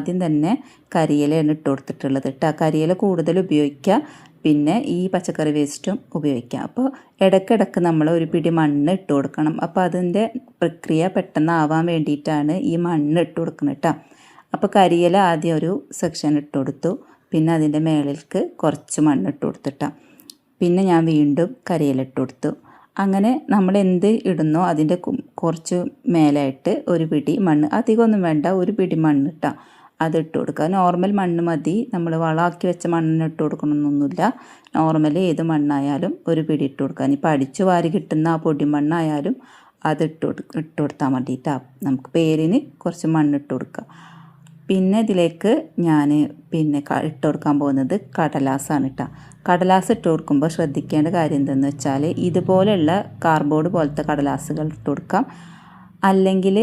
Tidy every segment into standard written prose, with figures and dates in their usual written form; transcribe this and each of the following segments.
ആദ്യം തന്നെ കരിയിലയാണ് ഇട്ട് കൊടുത്തിട്ടുള്ളത് കേട്ടോ. കരിയില കൂടുതൽ ഉപയോഗിക്കുക, പിന്നെ ഈ പച്ചക്കറി വേസ്റ്റും ഉപയോഗിക്കാം. അപ്പോൾ ഇടയ്ക്കിടയ്ക്ക് നമ്മൾ ഒരു പിടി മണ്ണ് ഇട്ട് കൊടുക്കണം. അപ്പോൾ അതിൻ്റെ പ്രക്രിയ പെട്ടെന്ന് ആവാൻ വേണ്ടിയിട്ടാണ് ഈ മണ്ണ് ഇട്ട് കൊടുക്കുന്നത് കേട്ടോ. അപ്പോൾ കരിയില ആദ്യം ഒരു സെക്ഷൻ ഇട്ട് കൊടുത്തു, പിന്നെ അതിൻ്റെ മേളിലേക്ക് കുറച്ച് മണ്ണ് ഇട്ട് കൊടുത്തിട്ടാണ്. പിന്നെ ഞാൻ വീണ്ടും കരിയില ഇട്ട് കൊടുത്തു. അങ്ങനെ നമ്മൾ എന്ത് ഇടുന്നോ അതിൻ്റെ കുറച്ച് മേലായിട്ട് ഒരു പിടി മണ്ണ്, അധികമൊന്നും വേണ്ട, ഒരു പിടി മണ്ണ് ഇട്ടാൽ അതിട്ട് കൊടുക്കുക. നോർമൽ മണ്ണ് മതി, നമ്മൾ വളമാക്കി വെച്ച മണ്ണിന് ഇട്ട് കൊടുക്കണമെന്നൊന്നുമില്ല. നോർമൽ ഏത് മണ്ണായാലും ഒരു പിടി ഇട്ട് കൊടുക്കുക. ഇനിയിപ്പോൾ അടിച്ചു വാരി കിട്ടുന്ന ആ പൊടി മണ്ണായാലും അത് ഇട്ട് കൊടുത്താൽ മതിയിട്ടാണ്. നമുക്ക് പേരിന് കുറച്ച് മണ്ണിട്ട് കൊടുക്കുക. പിന്നെ ഇതിലേക്ക് ഞാൻ ഇട്ട് കൊടുക്കാൻ പോകുന്നത് കടലാസാണ് കേട്ടോ. കടലാസ് ഇട്ട് കൊടുക്കുമ്പോൾ ശ്രദ്ധിക്കേണ്ട കാര്യം എന്തെന്ന് വെച്ചാൽ ഇതുപോലെയുള്ള കാർഡ്ബോർഡ് പോലത്തെ കടലാസുകൾ ഇട്ട് കൊടുക്കാം, അല്ലെങ്കിൽ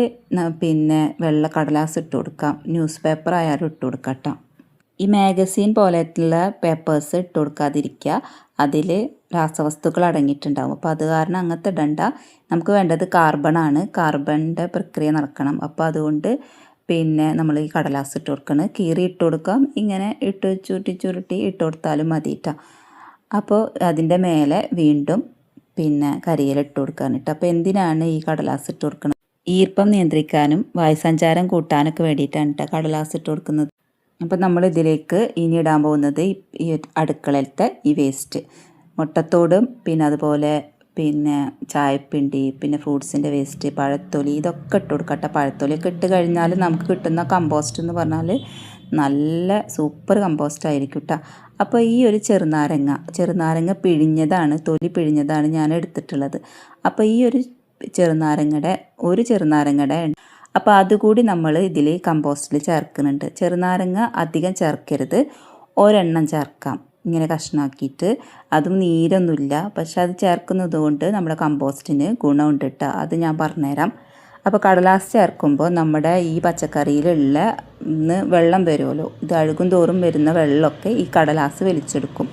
വെള്ള കടലാസ് ഇട്ട് കൊടുക്കാം, ന്യൂസ് പേപ്പർ ആയാലും ഇട്ട് കൊടുക്കാം കേട്ടോ. ഈ മാഗസീൻ പോലെയുള്ള പേപ്പേഴ്സ് ഇട്ട് കൊടുക്കാതിരിക്കുക, അതിൽ രാസവസ്തുക്കൾ അടങ്ങിയിട്ടുണ്ടാകും. അപ്പോൾ അത് കാരണം അങ്ങനത്തെ ഇടണ്ട. നമുക്ക് വേണ്ടത് കാർബണാണ്, കാർബണിൻ്റെ പ്രക്രിയ നടക്കണം. അപ്പോൾ അതുകൊണ്ട് നമ്മൾ ഈ കടലാസ് ഇട്ട് കൊടുക്കണം. കീറി ഇട്ട് കൊടുക്കാം, ഇങ്ങനെ ചുരുട്ടി ഇട്ട് കൊടുത്താലും മതി കേട്ടോ. അപ്പോൾ അതിൻ്റെ മേലെ വീണ്ടും കരിയില ഇട്ട് കൊടുക്കാൻ കേട്ടോ. അപ്പോൾ എന്തിനാണ് ഈ കടലാസ് ഇട്ട് കൊടുക്കുന്നത്? ഈർപ്പം നിയന്ത്രിക്കാനും വായുസഞ്ചാരം കൂട്ടാനൊക്കെ വേണ്ടിയിട്ടാണ് കേട്ടോ കടലാസ് ഇട്ട് കൊടുക്കുന്നത്. അപ്പോൾ നമ്മൾ ഇതിലേക്ക് ഇനി ഇടാൻ പോകുന്നത് ഈ അടുക്കളയിലത്തെ ഈ വേസ്റ്റ്, മുട്ടത്തോടും അതുപോലെ ചായപ്പിണ്ടി, ഫ്രൂട്ട്സിൻ്റെ വേസ്റ്റ്, പഴത്തൊലി, ഇതൊക്കെ ഇട്ട് കൊടുക്കട്ടെ. പഴത്തൊലിയൊക്കെ ഇട്ട് കഴിഞ്ഞാൽ നമുക്ക് കിട്ടുന്ന കമ്പോസ്റ്റ് എന്ന് പറഞ്ഞാൽ നല്ല സൂപ്പർ കമ്പോസ്റ്റ് ആയിരിക്കും കേട്ടോ. അപ്പോൾ ഈ ഒരു ചെറുനാരങ്ങ പിഴിഞ്ഞതാണ്, തൊലി പിഴിഞ്ഞതാണ് ഞാൻ എടുത്തിട്ടുള്ളത്. അപ്പോൾ ഈ ഒരു ചെറുനാരങ്ങയുടെ അപ്പോൾ അതുകൂടി നമ്മൾ ഇതിൽ കമ്പോസ്റ്റിൽ ചേർക്കുന്നുണ്ട്. ചെറുനാരങ്ങ അധികം ചേർക്കരുത്, ഒരെണ്ണം ചേർക്കാം ഇങ്ങനെ കഷ്ണാക്കിയിട്ട്. അതും നീരൊന്നുമില്ല, പക്ഷെ അത് ചേർക്കുന്നത് കൊണ്ട് നമ്മുടെ കമ്പോസ്റ്റിന് ഗുണമുണ്ട് കേട്ടോ. അത് ഞാൻ പറഞ്ഞുതരാം. അപ്പോൾ കടലാസ് ചേർക്കുമ്പോൾ നമ്മുടെ ഈ പച്ചക്കറിയിലുള്ള വെള്ളം വരുമല്ലോ, ഇത് അഴുകും തോറും വരുന്ന വെള്ളമൊക്കെ ഈ കടലാസ് വലിച്ചെടുക്കും.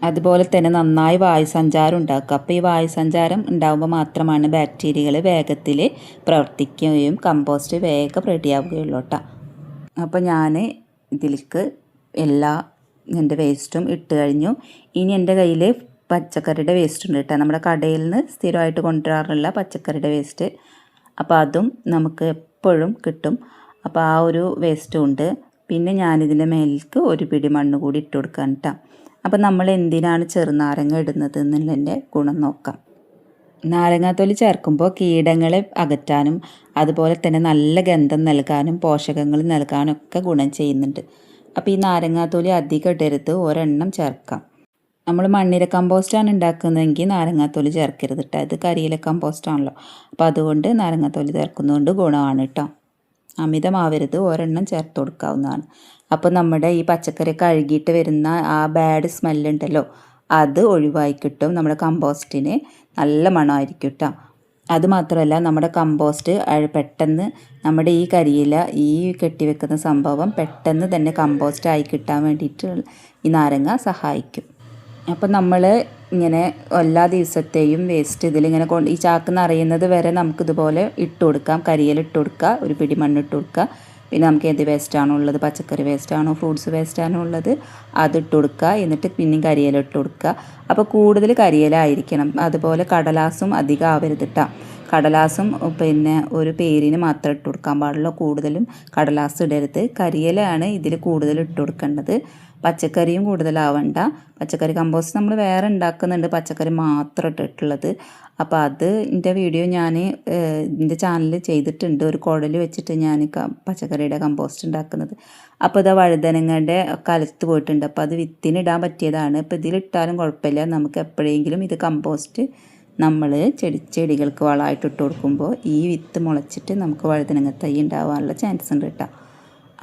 അതുപോലെ തന്നെ നന്നായി വായുസഞ്ചാരം ഉണ്ടാക്കുക. അപ്പോൾ ഈ വായുസഞ്ചാരം ഉണ്ടാകുമ്പോൾ മാത്രമാണ് ബാക്ടീരിയകൾ വേഗത്തിൽ പ്രവർത്തിക്കുകയും കമ്പോസ്റ്റ് വേഗം റെഡിയാവുകയുള്ളൂ കേട്ടോ. അപ്പോൾ ഞാൻ ഇതിലേക്ക് എൻ്റെ വേസ്റ്റും ഇട്ട് കഴിഞ്ഞു. ഇനി എൻ്റെ കയ്യിൽ പച്ചക്കറിയുടെ വേസ്റ്റ് ഉണ്ട് കേട്ടോ, നമ്മുടെ കടയിൽ നിന്ന് സ്ഥിരമായിട്ട് കൊണ്ടുവരാറുള്ള പച്ചക്കറിയുടെ വേസ്റ്റ്. അപ്പോൾ അതും നമുക്ക് എപ്പോഴും കിട്ടും. അപ്പോൾ ആ ഒരു വേസ്റ്റും ഉണ്ട്. പിന്നെ ഞാനിതിൻ്റെ മേലേക്ക് ഒരു പിടി മണ്ണ് കൂടി ഇട്ട് കൊടുക്കാൻ കേട്ടോ. അപ്പോൾ നമ്മൾ എന്തിനാണ് ചെറുനാരങ്ങ ഇടുന്നത് എന്നുള്ളതിൻ്റെ ഗുണം നോക്കാം. നാരങ്ങാത്തൊലി ചേർക്കുമ്പോൾ കീടങ്ങളെ അകറ്റാനും അതുപോലെ തന്നെ നല്ല ഗന്ധം നൽകാനും പോഷകങ്ങൾ നൽകാനും ഒക്കെ ഗുണം ചെയ്യുന്നുണ്ട്. അപ്പോൾ ഈ നാരങ്ങാത്തൊലി അധികം ഇടരുത്, ഒരെണ്ണം ചേർക്കാം. നമ്മൾ മണ്ണിര കമ്പോസ്റ്റാണ് ഉണ്ടാക്കുന്നതെങ്കിൽ നാരങ്ങാത്തൊലി ചേർക്കരുത് കേട്ടോ. ഇത് കരിയില കമ്പോസ്റ്റാണല്ലോ, അപ്പോൾ അതുകൊണ്ട് നാരങ്ങാത്തൊലി ചേർക്കുന്നതുകൊണ്ട് ഗുണമാണ് കേട്ടോ. അമിതമാവരുത്, ഒരെണ്ണം ചേർത്ത് കൊടുക്കാവുന്നതാണ്. അപ്പോൾ നമ്മുടെ ഈ പച്ചക്കറി കഴുകിയിട്ട് വരുന്ന ആ ബാഡ് സ്മെല്ലുണ്ടല്ലോ, അത് ഒഴിവായി കിട്ടും. നമ്മുടെ കമ്പോസ്റ്റിന് നല്ല മണമായിരിക്കും കേട്ടോ. അതുമാത്രമല്ല നമ്മുടെ കമ്പോസ്റ്റ് പെട്ടെന്ന് നമ്മുടെ ഈ കരിയില ഈ കെട്ടിവെക്കുന്ന സംഭവം പെട്ടെന്ന് തന്നെ കമ്പോസ്റ്റ് ആയി കിട്ടാൻ വേണ്ടിയിട്ട് ഈ നാരങ്ങ സഹായിക്കും. അപ്പം നമ്മൾ ഇങ്ങനെ എല്ലാ ദിവസത്തെയും വേസ്റ്റ് ഇതിലിങ്ങനെ ഈ ചാക്ക് നിറയുന്നത് വരെ നമുക്കിതുപോലെ ഇട്ട് കൊടുക്കാം. കരിയില ഇട്ട് കൊടുക്കുക, ഒരു പിടി മണ്ണിട്ട് കൊടുക്കുക. പിന്നെ നമുക്ക് എന്ത് വേസ്റ്റാണോ ഉള്ളത്, പച്ചക്കറി വേസ്റ്റാണോ ഫ്രൂട്ട്സ് വേസ്റ്റാണോ ഉള്ളത് അതിട്ട് കൊടുക്കുക. എന്നിട്ട് പിന്നെയും കരിയില ഇട്ട് കൊടുക്കുക. അപ്പോൾ കൂടുതൽ കരിയില ആയിരിക്കണം. അതുപോലെ കടലാസും അധികം ആവരുത് കേട്ടോ. കടലാസും ഒരു പേരിന് മാത്രം ഇട്ട് കൊടുക്കാൻ പാടുള്ളൂ, കൂടുതലും കടലാസ് ഇടരുത്. കരിയിലയാണ് ഇതിൽ കൂടുതൽ ഇട്ട് കൊടുക്കേണ്ടത്. പച്ചക്കറിയും കൂടുതലാവണ്ട. പച്ചക്കറി കമ്പോസ്റ്റ് നമ്മൾ വേറെ ഉണ്ടാക്കുന്നുണ്ട്, പച്ചക്കറി മാത്രം ഇട്ടിട്ടുള്ളത്. അപ്പോൾ അതിൻ്റെ വീഡിയോ ഞാൻ എൻ്റെ ചാനലിൽ ചെയ്തിട്ടുണ്ട്. ഒരു കുഴൽ വെച്ചിട്ട് ഞാൻ പച്ചക്കറിയുടെ കമ്പോസ്റ്റ് ഉണ്ടാക്കുന്നത്. അപ്പോൾ ഇതാ വഴുതനങ്ങയുടെ കലത്ത് പോയിട്ടുണ്ട്. അപ്പോൾ അത് വിത്തിനിടാൻ പറ്റിയതാണ്. അപ്പോൾ ഇതിലിട്ടാലും കുഴപ്പമില്ല. നമുക്ക് എപ്പോഴെങ്കിലും ഇത് കമ്പോസ്റ്റ് നമ്മൾ ചെടികൾക്ക് വളമായിട്ട് ഇട്ട് കൊടുക്കുമ്പോൾ ഈ വിത്ത് മുളച്ചിട്ട് നമുക്ക് വഴുതനങ്ങ തൈ ഉണ്ടാവാനുള്ള ചാൻസ് ഉണ്ട് കേട്ടോ.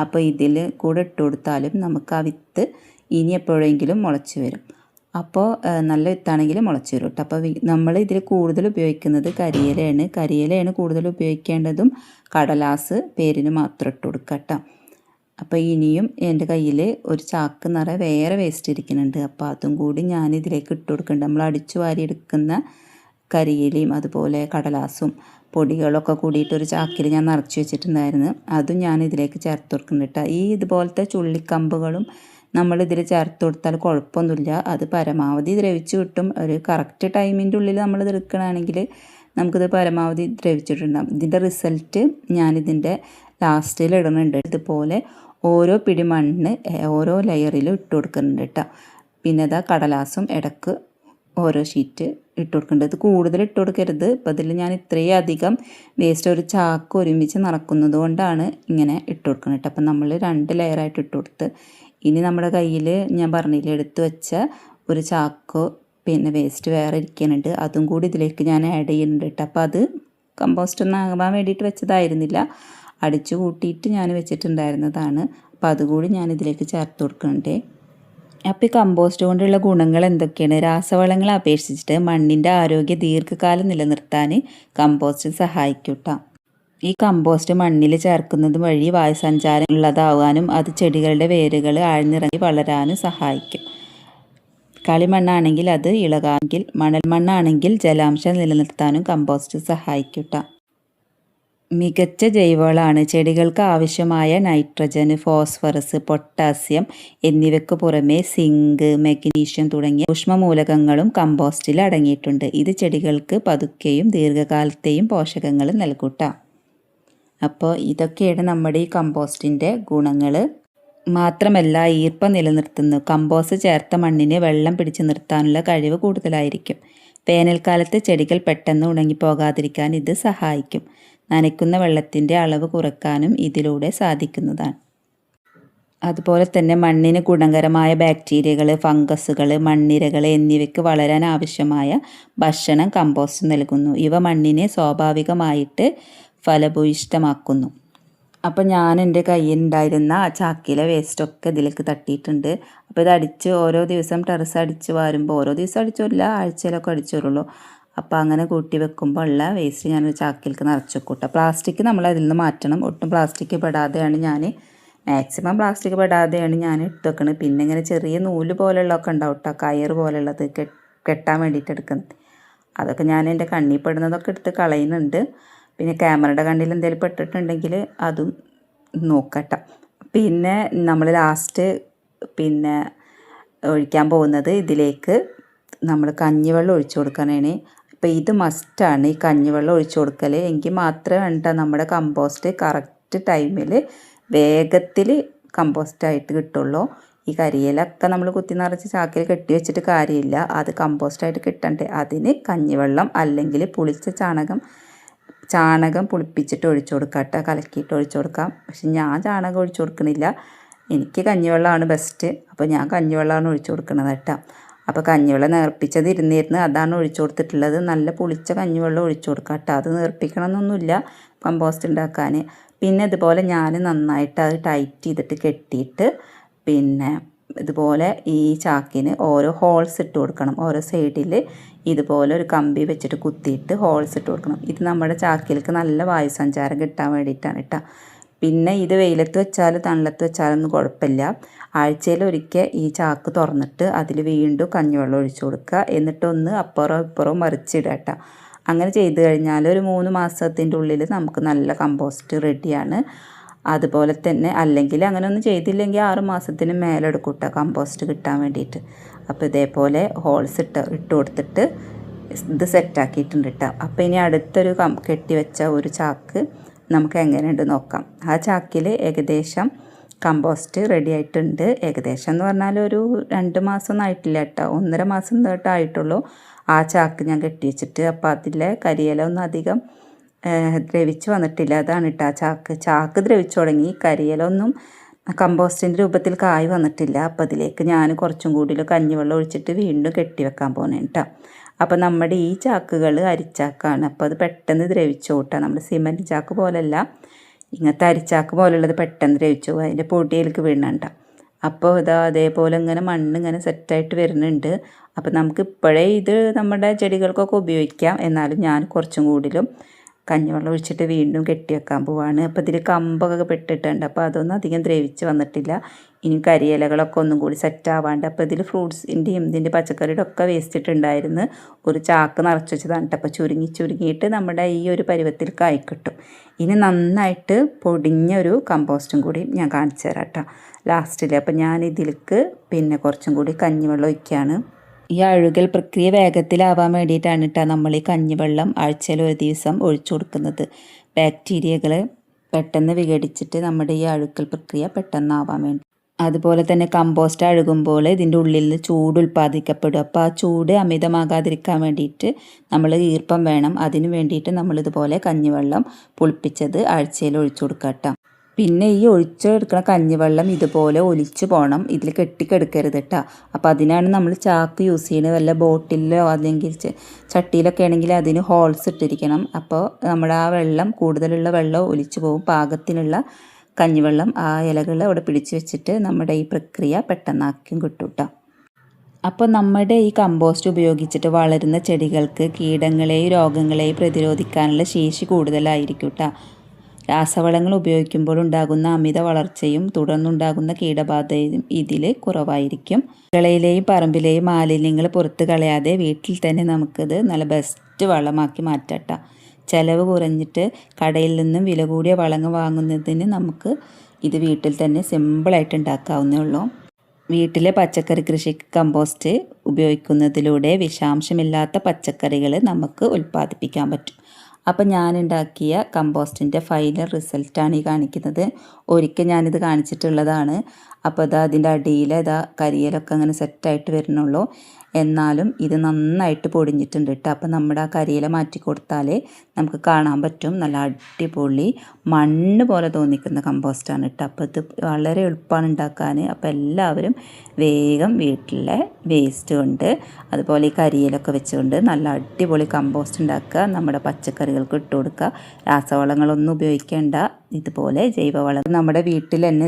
അപ്പോൾ ഇതിൽ കൂടെ ഇട്ട് കൊടുത്താലും നമുക്ക് ആ വിത്ത് ഇനി എപ്പോഴെങ്കിലും മുളച്ച് വരും. അപ്പോൾ നല്ല വിത്താണെങ്കിൽ മുളച്ച് വരും കേട്ടോ. അപ്പോൾ നമ്മൾ ഇതിൽ കൂടുതൽ ഉപയോഗിക്കുന്നത് കരിയിലയാണ് കൂടുതൽ ഉപയോഗിക്കേണ്ടതും. കടലാസ് പേരിന് മാത്രം ഇട്ട് കൊടുക്കുക കേട്ടോ. അപ്പോൾ ഇനിയും എൻ്റെ കയ്യിൽ ഒരു ചാക്ക് നിറയെ വേറെ വേസ്റ്റ് ഇരിക്കുന്നുണ്ട്. അപ്പോൾ അതും കൂടി ഞാൻ ഇതിലേക്ക് ഇട്ട് കൊടുക്കുന്നുണ്ട്. നമ്മൾ അടിച്ചു വാരി എടുക്കുന്ന കരിയിലയും അതുപോലെ കടലാസും പൊടികളൊക്കെ കൂടിയിട്ട് ഒരു ചാക്കിൽ ഞാൻ നിറച്ച് വെച്ചിട്ടുണ്ടായിരുന്നു. അതും ഞാൻ ഇതിലേക്ക് ചേർത്ത് കൊടുക്കുന്നുണ്ട്. ഈ ഇതുപോലത്തെ ചുള്ളിക്കമ്പുകളും നമ്മളിതിൽ ചേർത്ത് കൊടുത്താൽ കുഴപ്പമൊന്നുമില്ല. അത് പരമാവധി ദ്രവിച്ച് കിട്ടും. ഒരു കറക്റ്റ് ടൈമിൻ്റെ ഉള്ളിൽ നമ്മളിത് എടുക്കുകയാണെങ്കിൽ നമുക്കിത് പരമാവധി ദ്രവിച്ചിട്ടുണ്ടാകും. ഇതിൻ്റെ റിസൾട്ട് ഞാനിതിൻ്റെ ലാസ്റ്റിൽ ഇടുന്നുണ്ട്. ഇതുപോലെ ഓരോ പിടി മണ്ണ് ഓരോ ലെയറിലും ഇട്ട് കൊടുക്കുന്നുണ്ട് കേട്ടോ. പിന്നെ ഇതാ കടലാസും ഇടക്ക് ഓരോ ഷീറ്റ് ഇട്ട് കൊടുക്കുന്നുണ്ട്. ഇത് കൂടുതൽ ഇട്ട് കൊടുക്കരുത്. ഇപ്പോൾ ഇതിൽ ഞാൻ ഇത്രയും അധികം വേസ്റ്റ് ഒരു ചാക്ക് ഒരുമിച്ച് നിറക്കുന്നത് കൊണ്ടാണ് ഇങ്ങനെ ഇട്ട് കൊടുക്കുന്നത് കേട്ടോ. അപ്പം നമ്മൾ 2 ലെയറായിട്ട് ഇട്ട് കൊടുത്ത് ഇനി നമ്മുടെ കയ്യിൽ ഞാൻ പറഞ്ഞില്ലേ എടുത്ത് വെച്ച ഒരു ചാക്ക് പിന്നെ വേസ്റ്റ് വേറെ ഇരിക്കുന്നുണ്ട്. അതും കൂടി ഇതിലേക്ക് ഞാൻ ആഡ് ചെയ്യുന്നുണ്ട് കേട്ടോ. അപ്പോൾ അത് കമ്പോസ്റ്റ് ഒന്നും ആകാൻ വേണ്ടിയിട്ട് വെച്ചതായിരുന്നില്ല, അടിച്ചു കൂട്ടിയിട്ട് ഞാൻ വെച്ചിട്ടുണ്ടായിരുന്നതാണ്. അപ്പോൾ അതുകൂടി ഞാൻ ഇതിലേക്ക് ചേർത്ത് കൊടുക്കുന്നുണ്ട്. അപ്പോൾ ഈ കമ്പോസ്റ്റ് കൊണ്ടുള്ള ഗുണങ്ങൾ എന്തൊക്കെയാണ്? രാസവളങ്ങളെ അപേക്ഷിച്ചിട്ട് മണ്ണിൻ്റെ ആരോഗ്യ ദീർഘകാലം നിലനിർത്താൻ കമ്പോസ്റ്റ് സഹായിക്കും കേട്ടോ. ഈ കമ്പോസ്റ്റ് മണ്ണിൽ ചേർക്കുന്നത് വഴി വായുസഞ്ചാരം ഉള്ളതാവാനും അത് ചെടികളുടെ വേരുകൾ ആഴ്ന്നിറങ്ങി വളരാനും സഹായിക്കും. കളിമണ്ണാണെങ്കിൽ അത് ഇളകാമെങ്കിൽ, മണൽ മണ്ണാണെങ്കിൽ ജലാംശം നിലനിർത്താനും കമ്പോസ്റ്റ് സഹായിക്കും കേട്ടോ. മികച്ച ജൈവവളമാണ്. ചെടികൾക്ക് ആവശ്യമായ നൈട്രജൻ, ഫോസ്ഫറസ്, പൊട്ടാസ്യം എന്നിവയ്ക്ക് പുറമെ സിങ്ക്, മഗ്നീഷ്യം തുടങ്ങിയ സൂക്ഷ്മമൂലകങ്ങളും കമ്പോസ്റ്റിൽ അടങ്ങിയിട്ടുണ്ട്. ഇത് ചെടികൾക്ക് പതുക്കെയും ദീർഘകാലത്തെയും പോഷകങ്ങൾ നൽകൂട്ടാം. അപ്പോൾ ഇതൊക്കെയാണ് നമ്മുടെ ഈ കമ്പോസ്റ്റിൻ്റെ ഗുണങ്ങൾ. മാത്രമല്ല ഈർപ്പം നിലനിർത്തുന്നു. കമ്പോസ്റ്റ് ചേർത്ത മണ്ണിന് വെള്ളം പിടിച്ചു നിർത്താനുള്ള കഴിവ് കൂടുതലായിരിക്കും. വേനൽക്കാലത്ത് ചെടികൾ പെട്ടെന്ന് ഉണങ്ങിപ്പോകാതിരിക്കാൻ ഇത് സഹായിക്കും. നനയ്ക്കുന്ന വെള്ളത്തിൻ്റെ അളവ് കുറയ്ക്കാനും ഇതിലൂടെ സാധിക്കുന്നതാണ്. അതുപോലെ തന്നെ മണ്ണിന് ഗുണകരമായ ബാക്ടീരിയകൾ, ഫംഗസുകൾ, മണ്ണിരകൾ എന്നിവയ്ക്ക് വളരാൻ ആവശ്യമായ ഭക്ഷണം കമ്പോസ്റ്റ് നൽകുന്നു. ഇവ മണ്ണിനെ സ്വാഭാവികമായിട്ട് ഫലഭൂയിഷ്ഠമാക്കുന്നു. അപ്പോൾ ഞാൻ എൻ്റെ കയ്യിലുണ്ടായിരുന്ന ആ ചാക്കിലെ വേസ്റ്റൊക്കെ ഇതിലേക്ക് തട്ടിയിട്ടുണ്ട്. അപ്പോൾ ഇത് അടിച്ച് ഓരോ ദിവസം ടെറസ് അടിച്ച് വാരുമ്പോൾ, ഓരോ ദിവസം അടിച്ചു വരില്ല, ആഴ്ചയിലൊക്കെ അടിച്ചു വരുള്ളൂ. അപ്പോൾ അങ്ങനെ കൂട്ടി വെക്കുമ്പോൾ ഉള്ള വേസ്റ്റ് ഞാൻ ചാക്കിലേക്ക് നിറച്ച് വെക്കൂട്ടോ. പ്ലാസ്റ്റിക് നമ്മൾ അതിൽ നിന്ന് മാറ്റണം. ഒട്ടും പ്ലാസ്റ്റിക് പെടാതെയാണ് മാക്സിമം പ്ലാസ്റ്റിക് പെടാതെയാണ് ഞാൻ ഇട്ട് വെക്കുന്നത്. പിന്നെ ഇങ്ങനെ ചെറിയ നൂല് പോലെയുള്ളതൊക്കെ ഉണ്ടാവും കേട്ടോ, കയർ പോലെയുള്ളത് കെട്ടാൻ വേണ്ടിയിട്ട് എടുക്കുന്നത്. അതൊക്കെ ഞാൻ എൻ്റെ കണ്ണിൽ പെടുന്നതൊക്കെ എടുത്ത് കളയുന്നുണ്ട്. പിന്നെ ക്യാമറയുടെ കണ്ണിൽ എന്തെങ്കിലും പെട്ടിട്ടുണ്ടെങ്കിൽ അതും നോക്കട്ടോ. പിന്നെ നമ്മൾ ലാസ്റ്റ് പിന്നെ ഒഴിക്കാൻ പോകുന്നത് ഇതിലേക്ക് നമ്മൾ കഞ്ഞിവെള്ളം ഒഴിച്ചു കൊടുക്കാനാണ്. അപ്പോൾ ഇത് മസ്റ്റാണ്, ഈ കഞ്ഞിവെള്ളം ഒഴിച്ചു കൊടുക്കൽ. എങ്കിൽ മാത്രമേ കേട്ടോ നമ്മുടെ കമ്പോസ്റ്റ് കറക്റ്റ് ടൈമിൽ വേഗത്തിൽ കമ്പോസ്റ്റായിട്ട് കിട്ടുള്ളൂ. ഈ കരിയിലൊക്കെ നമ്മൾ കുത്തി നിറച്ച് ചാക്കിൽ കെട്ടി വെച്ചിട്ട് കാര്യമില്ല, അത് കമ്പോസ്റ്റായിട്ട് കിട്ടണ്ടേ. അതിന് കഞ്ഞിവെള്ളം അല്ലെങ്കിൽ പുളിച്ച ചാണകം പുളിപ്പിച്ചിട്ട് ഒഴിച്ചു കൊടുക്കാം കേട്ടോ, കലക്കിയിട്ട് ഒഴിച്ചു കൊടുക്കാം. പക്ഷെ ഞാൻ ചാണകം ഒഴിച്ചു കൊടുക്കണില്ല, എനിക്ക് കഞ്ഞിവെള്ളമാണ് ബെസ്റ്റ്. അപ്പോൾ ഞാൻ കഞ്ഞിവെള്ളമാണ് ഒഴിച്ചു കൊടുക്കുന്നത് കേട്ടോ. അപ്പോൾ കഞ്ഞിവെള്ളം നേർപ്പിച്ചത് ഇരുന്നിരുന്ന് അതാണ് ഒഴിച്ചു കൊടുത്തിട്ടുള്ളത്. നല്ല പുളിച്ച കഞ്ഞിവെള്ളം ഒഴിച്ചു കൊടുക്കാം കേട്ടോ. അത് നേർപ്പിക്കണമെന്നൊന്നുമില്ല കമ്പോസ്റ്റ് ഉണ്ടാക്കാൻ. പിന്നെ ഇതുപോലെ ഞാൻ നന്നായിട്ട് അത് ടൈറ്റ് ചെയ്തിട്ട് കെട്ടിയിട്ട് പിന്നെ ഇതുപോലെ ഈ ചാക്കിന് ഓരോ ഹോൾസ് ഇട്ട് കൊടുക്കണം. ഓരോ സൈഡിൽ ഇതുപോലെ ഒരു കമ്പി വെച്ചിട്ട് കുത്തിയിട്ട് ഹോൾസ് ഇട്ട് കൊടുക്കണം. ഇത് നമ്മുടെ ചാക്കിലേക്ക് നല്ല വായുസഞ്ചാരം കിട്ടാൻ വേണ്ടിയിട്ടാണ് കേട്ടോ. പിന്നെ ഇത് വെയിലത്ത് വെച്ചാലും തണലത്ത് വെച്ചാലൊന്നും കുഴപ്പമില്ല. ആഴ്ചയിൽ ഒരിക്കൽ ഈ ചാക്ക് തുറന്നിട്ട് അതിൽ വീണ്ടും കഞ്ഞിവെള്ളം ഒഴിച്ചു കൊടുക്കുക. എന്നിട്ടൊന്ന് അപ്പുറം ഇപ്പുറവും മറിച്ചിടുക കേട്ടോ. അങ്ങനെ ചെയ്ത് കഴിഞ്ഞാൽ ഒരു 3 മാസത്തിൻ്റെ ഉള്ളിൽ നമുക്ക് നല്ല കമ്പോസ്റ്റ് റെഡിയാണ്. അതുപോലെ തന്നെ അല്ലെങ്കിൽ അങ്ങനെ ഒന്നും ചെയ്തില്ലെങ്കിൽ 6 മാസത്തിന് മേലെടുക്കും കേട്ടോ കമ്പോസ്റ്റ് കിട്ടാൻ വേണ്ടിയിട്ട്. അപ്പോൾ ഇതേപോലെ ഹോൾസ് ഇട്ട് കൊടുത്തിട്ട് ഇത് സെറ്റാക്കിയിട്ടുണ്ട് കേട്ടോ. അപ്പോൾ ഇനി അടുത്തൊരു കെട്ടി വെച്ച ഒരു ചാക്ക് നമുക്ക് എങ്ങനെയുണ്ട് നോക്കാം. ആ ചാക്കിൽ ഏകദേശം കമ്പോസ്റ്റ് റെഡി ആയിട്ടുണ്ട്. ഏകദേശം എന്ന് പറഞ്ഞാൽ ഒരു 2 മാസമൊന്നും ആയിട്ടില്ല കേട്ടോ, 1.5 മാസം തൊട്ട് ആയിട്ടുള്ളൂ. ആ ചാക്ക് ഞാൻ കെട്ടി വെച്ചിട്ട്. അപ്പോൾ അതിലെ കരിയില ഒന്നും അധികം ദ്രവിച്ച് വന്നിട്ടില്ല. അതാണ് കേട്ടോ ആ ചാക്ക് ദ്രവിച്ചു തുടങ്ങി. കരിയിലൊന്നും കമ്പോസ്റ്റിൻ്റെ രൂപത്തിൽ കായ് വന്നിട്ടില്ല. അപ്പോൾ അതിലേക്ക് ഞാൻ കുറച്ചും കൂടി കഞ്ഞിവെള്ളം ഒഴിച്ചിട്ട് വീണ്ടും കെട്ടി വെക്കാൻ പോകുന്നത് കേട്ടോ. അപ്പോൾ നമ്മുടെ ഈ ചാക്കുകൾ അരിച്ചാക്കാണ്. അപ്പോൾ അത് പെട്ടെന്ന് ദ്രവിച്ചു കൂട്ടാ. നമ്മുടെ സിമൻറ്റ് ചാക്ക് പോലെയല്ല, ഇങ്ങനത്തെ അരിച്ചാക്ക് പോലുള്ളത് പെട്ടെന്ന് ദ്രവിച്ചു പോകും, അതിൻ്റെ പൊടിയിലേക്ക് വീണണ്ട. അപ്പോൾ ഇതാ അതേപോലെ ഇങ്ങനെ മണ്ണ് ഇങ്ങനെ സെറ്റായിട്ട് വരുന്നുണ്ട്. അപ്പോൾ നമുക്ക് ഇപ്പോഴേ ഇത് നമ്മുടെ ചെടികൾക്കൊക്കെ ഉപയോഗിക്കാം. എന്നാലും ഞാൻ കുറച്ചും കൂടിയും കഞ്ഞിവെള്ളം ഒഴിച്ചിട്ട് വീണ്ടും കെട്ടി വെക്കാൻ പോവാണ്. അപ്പോൾ ഇതിൽ കമ്പൊക്കെ പെട്ടിട്ടുണ്ട്, അപ്പോൾ അതൊന്നും അധികം ദ്രവിച്ച് വന്നിട്ടില്ല. ഇനി കരിയിലകളൊക്കെ ഒന്നും കൂടി സെറ്റ് ആവാണ്ട്. അപ്പോൾ ഇതിൽ ഫ്രൂട്ട്സിൻ്റെയും ഇതിൻ്റെ പച്ചക്കറിയുടെ ഒക്കെ വേസ്റ്റ് ഇട്ടുണ്ടായിരുന്നു. ഒരു ചാക്ക് നിറച്ച് വെച്ചതാണ് കേട്ടോ. അപ്പോൾ ചുരുങ്ങിയിട്ട് നമ്മുടെ ഈ ഒരു പരുവത്തിൽ കായ് കിട്ടും. ഇനി നന്നായിട്ട് പൊടിഞ്ഞൊരു കമ്പോസ്റ്റും കൂടി ഞാൻ കാണിച്ചു തരാം കേട്ടോ ലാസ്റ്റിൽ. അപ്പോൾ ഞാൻ ഇതിലേക്ക് പിന്നെ കുറച്ചും കൂടി കഞ്ഞിവെള്ളം ഒഴിക്കുകയാണ്. ഈ അഴുകൽ പ്രക്രിയ വേഗത്തിലാവാൻ വേണ്ടിയിട്ടാണ് കേട്ടോ നമ്മൾ ഈ കഞ്ഞിവെള്ളം ആഴ്ചയിൽ ഒരു ദിവസം ഒഴിച്ചു കൊടുക്കുന്നത്. ബാക്ടീരിയകൾ പെട്ടെന്ന് വിഘടിച്ചിട്ട് നമ്മുടെ ഈ അഴുകൽ പ്രക്രിയ പെട്ടെന്നാവാൻ വേണ്ടി. അതുപോലെ തന്നെ കമ്പോസ്റ്റ് അഴുകുമ്പോൾ ഇതിൻ്റെ ഉള്ളിൽ നിന്ന് ചൂട് ഉൽപ്പാദിക്കപ്പെടും. അപ്പോൾ ആ ചൂട് അമിതമാകാതിരിക്കാൻ വേണ്ടിയിട്ട് നമ്മൾ ഈർപ്പം വേണം. അതിന് വേണ്ടിയിട്ട് നമ്മളിതുപോലെ കഞ്ഞിവെള്ളം പുളിപ്പിച്ചത് ആഴ്ചയിൽ ഒഴിച്ചു കൊടുക്കാം കേട്ടോ. പിന്നെ ഈ ഒഴിച്ചെടുക്കുന്ന കഞ്ഞിവെള്ളം ഇതുപോലെ ഒലിച്ചു പോകണം, ഇതിൽ കെട്ടിക്കെടുക്കരുത് കേട്ടോ. അപ്പോൾ അതിനാണ് നമ്മൾ ചാക്ക് യൂസ് ചെയ്യുന്നത്. വല്ല ബോട്ടിലോ അല്ലെങ്കിൽ ചട്ടിയിലൊക്കെ ആണെങ്കിൽ അതിന് ഹോൾസ് ഇട്ടിരിക്കണം. അപ്പോൾ നമ്മുടെ ആ വെള്ളം കൂടുതലുള്ള വെള്ളം ഒലിച്ചു പോകും. പാകത്തിനുള്ള കഞ്ഞിവെള്ളം ആ ഇലകൾ അവിടെ പിടിച്ചു വെച്ചിട്ട് നമ്മുടെ ഈ പ്രക്രിയ പെട്ടെന്നാക്കും കിട്ടും കേട്ടോ. അപ്പോൾ നമ്മുടെ ഈ കമ്പോസ്റ്റ് ഉപയോഗിച്ചിട്ട് വളരുന്ന ചെടികൾക്ക് കീടങ്ങളെയും രോഗങ്ങളെയും പ്രതിരോധിക്കാനുള്ള ശേഷി കൂടുതലായിരിക്കും കേട്ടോ. രാസവളങ്ങൾ ഉപയോഗിക്കുമ്പോൾ ഉണ്ടാകുന്ന അമിത വളർച്ചയും തുടർന്നുണ്ടാകുന്ന കീടബാധയും ഇതിൽ കുറവായിരിക്കും. കളയിലെയും പറമ്പിലെയും മാലിന്യങ്ങൾ പുറത്ത് കളയാതെ വീട്ടിൽ തന്നെ നമുക്കിത് നല്ല ബെസ്റ്റ് വളമാക്കി മാറ്റാം. ചിലവ് കുറഞ്ഞിട്ട് കടയിൽ നിന്നും വില കൂടിയ വളങ്ങൾ വാങ്ങുന്നതിന് നമുക്ക് ഇത് വീട്ടിൽ തന്നെ സിമ്പിളായിട്ട് ഉണ്ടാക്കാവുന്നേ ഉള്ളൂ. വീട്ടിലെ പച്ചക്കറി കൃഷിക്ക് കമ്പോസ്റ്റ് ഉപയോഗിക്കുന്നതിലൂടെ വിഷാംശമില്ലാത്ത പച്ചക്കറികൾ നമുക്ക് ഉൽപ്പാദിപ്പിക്കാൻ പറ്റും. അപ്പം ഞാനുണ്ടാക്കിയ കമ്പോസ്റ്റിൻ്റെ ഫൈനൽ റിസൾട്ടാണ് ഈ കാണിക്കുന്നത്. ഒരിക്കൽ ഞാനിത് കാണിച്ചിട്ടുള്ളതാണ്. അപ്പോൾ അതിൻ്റെ അടിയിൽ കരിയിലൊക്കെ അങ്ങനെ സെറ്റായിട്ട് വരുന്നുള്ളൂ. എന്നാലും ഇത് നന്നായിട്ട് പൊടിഞ്ഞിട്ടുണ്ട് കേട്ടോ. അപ്പോൾ നമ്മുടെ ആ കരിയില മാറ്റി കൊടുത്താലേ നമുക്ക് കാണാൻ പറ്റും നല്ല അടിപൊളി മണ്ണ് പോലെ തോന്നിക്കുന്ന കമ്പോസ്റ്റാണ് കേട്ടോ. അപ്പോൾ ഇത് വളരെ എളുപ്പമാണ് ഉണ്ടാക്കാൻ. അപ്പോൾ എല്ലാവരും വേഗം വീട്ടിലെ വേസ്റ്റ് കൊണ്ട് അതുപോലെ ഈ കരിയിലൊക്കെ വെച്ചുകൊണ്ട് നല്ല അടിപൊളി കമ്പോസ്റ്റ് ഉണ്ടാക്കുക. നമ്മുടെ പച്ചക്കറികൾക്ക് ഇട്ട് കൊടുക്കുക. രാസവളങ്ങളൊന്നും ഉപയോഗിക്കേണ്ട, ഇതുപോലെ ജൈവവളം നമ്മുടെ വീട്ടിൽ തന്നെ